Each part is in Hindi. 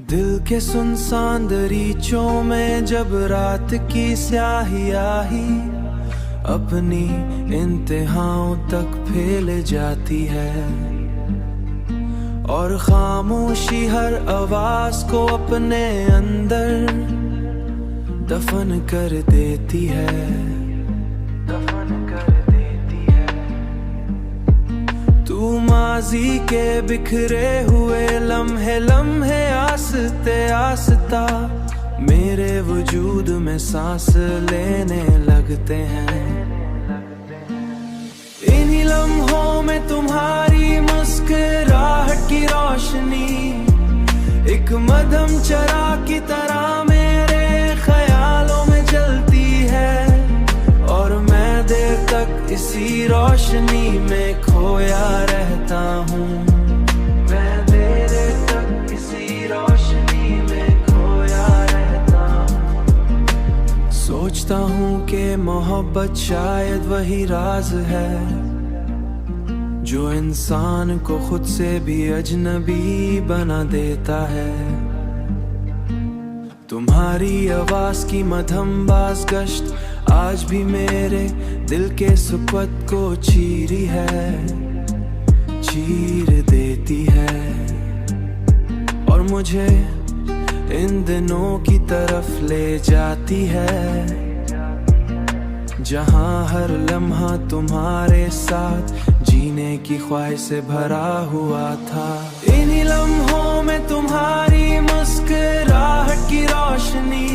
दिल के सुनसान दरीचों में जब रात की स्याही आई, अपनी इंतहाओं तक फैल जाती है और खामोशी हर आवाज को अपने अंदर दफन कर देती है, दफन कर देती है। तू माजी के बिखरे हुए लम्हे लम्हे आस्ते आस्ता मेरे वजूद में सांस लेने लगते हैं। इन्हीं लम्हों में तुम्हारी मुस्कुराहट की रोशनी एक मध्यम चराग की तरह मेरे ख्यालों में जलती है और मैं देर तक इसी रोशनी में खोया रहता हूँ। मैं देर तक इसी रोशनी में खोया रहता हूँ। सोचता हूँ कि मोहब्बत शायद वही राज है जो इंसान को खुद से भी अजनबी बना देता है। तुम्हारी आवाज की मध्यम बाज गश्त आज भी मेरे दिल के सुपत को चीरी है, चीर देती है और मुझे इन दिनों की तरफ ले जाती है जहां हर लम्हा तुम्हारे साथ जीने की ख्वाहिश से भरा हुआ था। इन्हीं लम्हों में तुम्हारी मुस्कुराहट की रोशनी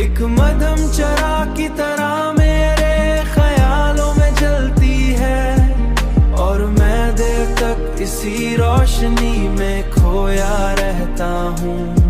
एक मध्यम चराग की तरह मेरे ख्यालों में जलती है और मैं देर तक इसी रोशनी में खोया रहता हूँ।